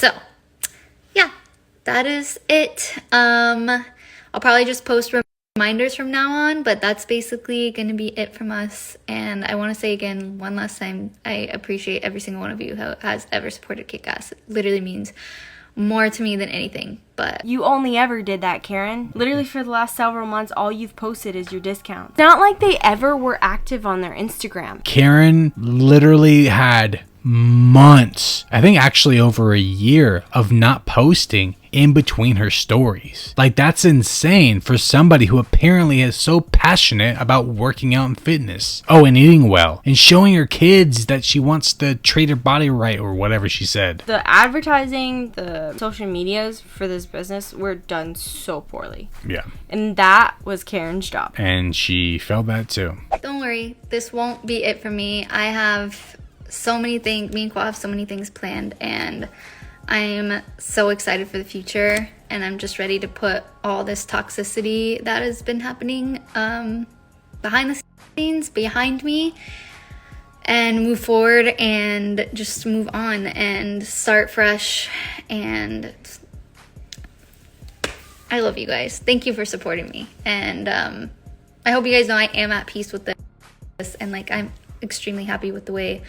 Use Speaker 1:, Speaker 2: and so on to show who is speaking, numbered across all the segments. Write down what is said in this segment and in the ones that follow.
Speaker 1: So yeah, that is it. I'll probably just post reminders from now on, but that's basically going to be it from us. And I want to say again, one last time, I appreciate every single one of you who has ever supported Kick-Ass. It literally means more to me than anything. But
Speaker 2: you only ever did that, Karen. Literally for the last several months, all you've posted is your discounts. It's not like they ever were active on their Instagram.
Speaker 3: Karen literally had months, I think actually over a year, of not posting in between her stories. Like, that's insane for somebody who apparently is so passionate about working out and fitness. Oh, and eating well, and showing her kids that she wants to treat her body right, or whatever she said.
Speaker 2: The advertising, the social medias for this business were done so poorly.
Speaker 3: Yeah.
Speaker 2: And that was Karen's job.
Speaker 3: And she felt that too.
Speaker 1: Don't worry, this won't be it for me. I have so many things, me and Kwa have so many things planned, and I'm so excited for the future, and I'm just ready to put all this toxicity that has been happening behind the scenes behind me and move forward and just move on and start fresh. And I love you guys. Thank you for supporting me, and I hope you guys know I am at peace with this, and like I'm extremely happy with the way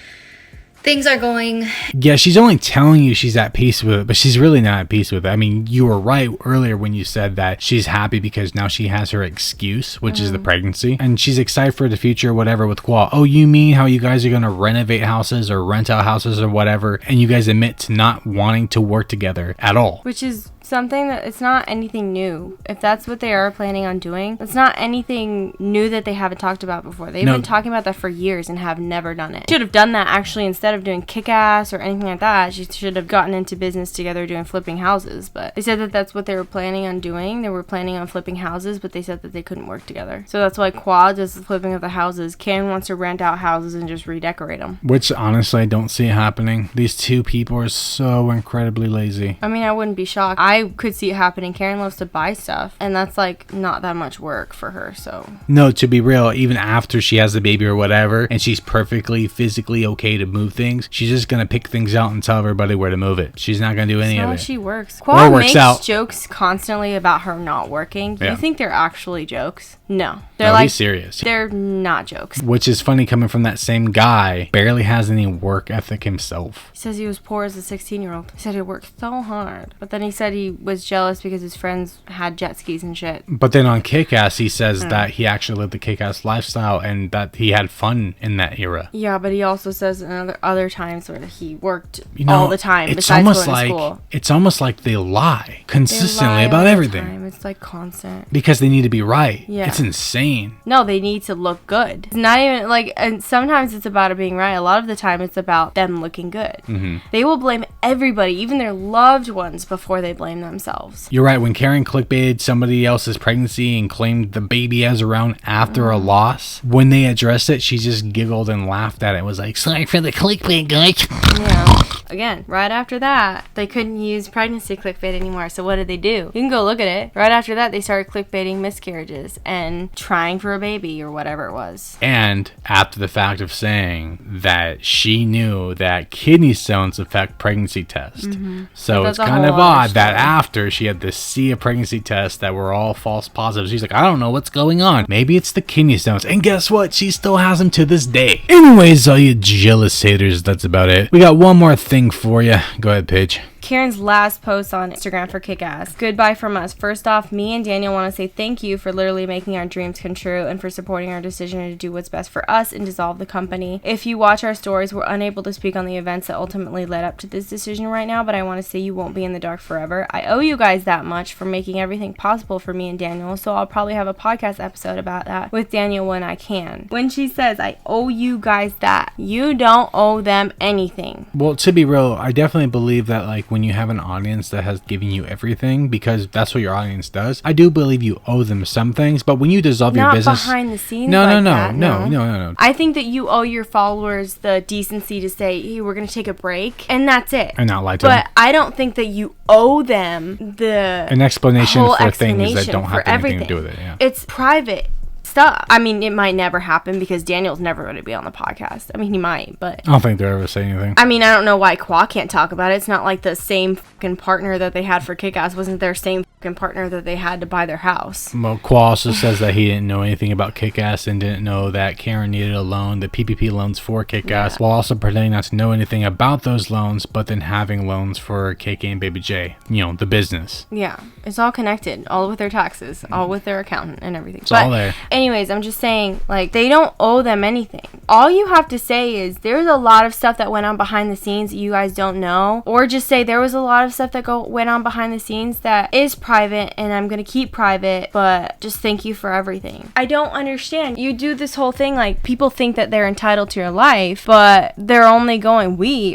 Speaker 1: things are going.
Speaker 3: Yeah, she's only telling you she's at peace with it, but she's really not at peace with it. I mean, you were right earlier when you said that she's happy because now she has her excuse, which is the pregnancy, and she's excited for the future, whatever, with Kwa. Oh, you mean how you guys are going to renovate houses or rent out houses or whatever, and you guys admit to not wanting to work together at all.
Speaker 2: Which is something that it's not anything new. If that's what they are planning on doing, it's not anything new that they haven't talked about before. They've been talking about that for years and have never done it. Should have done that actually instead of doing Kick-Ass or anything like that. She should have gotten into business together doing flipping houses. But they said that that's what they were planning on doing. They were planning on flipping houses, but they said that they couldn't work together. So that's why Kwa does the flipping of the houses. Karen wants to rent out houses and just redecorate them.
Speaker 3: Which honestly, I don't see it happening. These two people are so incredibly lazy.
Speaker 2: I mean, I wouldn't be shocked. I could see it happening. Karen loves to buy stuff, and that's like not that much work for her. So
Speaker 3: no, to be real, even after she has the baby or whatever, and she's perfectly physically okay to move things, she's just gonna pick things out and tell everybody where to move it. She's not gonna do any of it.
Speaker 2: She works. Kwa makes jokes constantly about her not working. You think they're actually jokes? No, they're like
Speaker 3: he's serious.
Speaker 2: They're not jokes.
Speaker 3: Which is funny coming from that same guy. Barely has any work ethic himself.
Speaker 2: He says he was poor as a 16-year-old. He said he worked so hard, but then he said he was jealous because his friends had jet skis and shit.
Speaker 3: But then on Kick-Ass, he says that he actually lived the Kick-Ass lifestyle and that he had fun in that era.
Speaker 2: Yeah, but he also says in other times where he worked all the time.
Speaker 3: It's almost like school. It's almost like they lie consistently about everything.
Speaker 2: It's like constant
Speaker 3: because they need to be right.
Speaker 2: Yeah,
Speaker 3: it's insane.
Speaker 2: No, they need to look good. It's not even like, and sometimes it's about it being right. A lot of the time, it's about them looking good. Mm-hmm. They will blame everybody, even their loved ones, before they blame themselves.
Speaker 3: You're right. When Karen clickbaited somebody else's pregnancy and claimed the baby as around after a loss, when they addressed it, she just giggled and laughed at it. It was like, sorry for the clickbait, guys.
Speaker 2: Yeah. Again, right after that, they couldn't use pregnancy clickbait anymore. So what did they do? You can go look at it. Right after that, they started clickbaiting miscarriages and trying for a baby or whatever it was.
Speaker 3: And after the fact of saying that she knew that kidney stones affect pregnancy tests. Mm-hmm. So it's kind of odd that after she had this sea of pregnancy tests that were all false positives, she's like, I don't know what's going on. Maybe it's the kidney stones. And guess what? She still has them to this day. Anyways, all you jealous haters, that's about it. We got one more thing for you. Go ahead, Paige.
Speaker 2: Karen's last post on Instagram for Kick-Ass. Goodbye from us. First off, me and Daniel want to say thank you for literally making our dreams come true and for supporting our decision to do what's best for us and dissolve the company. If you watch our stories, we're unable to speak on the events that ultimately led up to this decision right now, but I want to say you won't be in the dark forever. I owe you guys that much for making everything possible for me and Daniel, so I'll probably have a podcast episode about that with Daniel when I can. When she says, I owe you guys that, you don't owe them anything.
Speaker 3: Well, to be real, I definitely believe that, like, when you have an audience that has given you everything, because that's what your audience does, I do believe you owe them some things. But when you dissolve your business,
Speaker 2: not behind the scenes,
Speaker 3: no.
Speaker 2: I think that you owe your followers the decency to say, hey, we're gonna take a break, and that's it,
Speaker 3: and not lie to them.
Speaker 2: But I don't think that you owe them an
Speaker 3: explanation for things that don't have anything to do with it. Yeah.
Speaker 2: It's private stuff. I mean, it might never happen because Daniel's never going to be on the podcast. I mean, he might, but
Speaker 3: I don't think they'll ever say anything.
Speaker 2: I mean, I don't know why Qua can't talk about it. It's not like the same fucking partner that they had for Kick-Ass wasn't their same fucking partner that they had to buy their house.
Speaker 3: Well, Qua also says that he didn't know anything about Kick-Ass and didn't know that Karen needed a loan, the PPP loans for Kick-Ass, while also pretending not to know anything about those loans, but then having loans for KK and Baby J, you know, the business.
Speaker 2: Yeah, it's all connected, all with their taxes, all with their accountant and everything.
Speaker 3: It's all there.
Speaker 2: Anyways, I'm just saying, like, they don't owe them anything. All you have to say is there's a lot of stuff that went on behind the scenes that you guys don't know, or just say there was a lot of stuff that went on behind the scenes that is private and I'm gonna keep private, but just thank you for everything. I don't understand. You do this whole thing like people think that they're entitled to your life, but we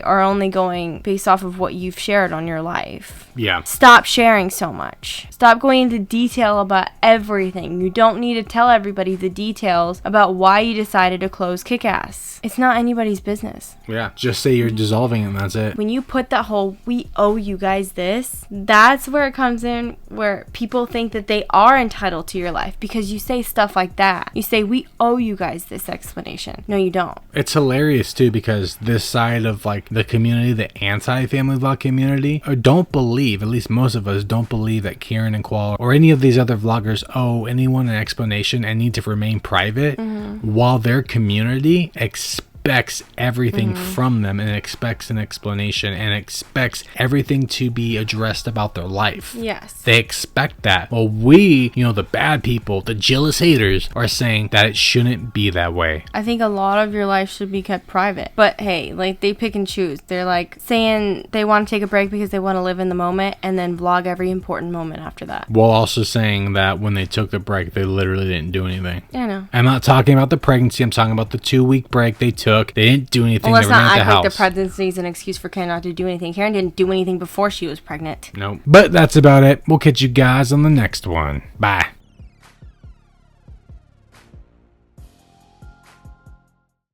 Speaker 2: are only going based off of what you've shared on your life.
Speaker 3: Yeah.
Speaker 2: Stop sharing so much. Stop going into detail about everything. You don't need to tell everybody the details about why you decided to close Kick-Ass. It's not anybody's business.
Speaker 3: Yeah. Just say you're dissolving it and that's it.
Speaker 2: When you put that whole, we owe you guys this, that's where it comes in, where people think that they are entitled to your life because you say stuff like that. You say, we owe you guys this explanation. No, you don't.
Speaker 3: It's hilarious too because this side of like the community, the anti-family vlog community, don't believe, at least most of us don't believe that Karen and Koala or any of these other vloggers owe anyone an explanation and need to remain private, while their community expects everything from them and expects an explanation and expects everything to be addressed about their life.
Speaker 2: Yes.
Speaker 3: They expect that. Well, we, you know, the bad people, the jealous haters, are saying that it shouldn't be that way.
Speaker 2: I think a lot of your life should be kept private. But hey, like they pick and choose. They're like saying they want to take a break because they want to live in the moment and then vlog every important moment after that.
Speaker 3: While also saying that when they took the break, they literally didn't do anything.
Speaker 2: I know.
Speaker 3: I'm not talking about the pregnancy. I'm talking about the 2-week break they took. They didn't do anything.
Speaker 2: Well, let's
Speaker 3: they were
Speaker 2: not
Speaker 3: at the
Speaker 2: act
Speaker 3: house.
Speaker 2: like the pregnancy is an excuse for Karen not to do anything. Karen didn't do anything before she was pregnant.
Speaker 3: Nope. But that's about it. We'll catch you guys on the next one. Bye.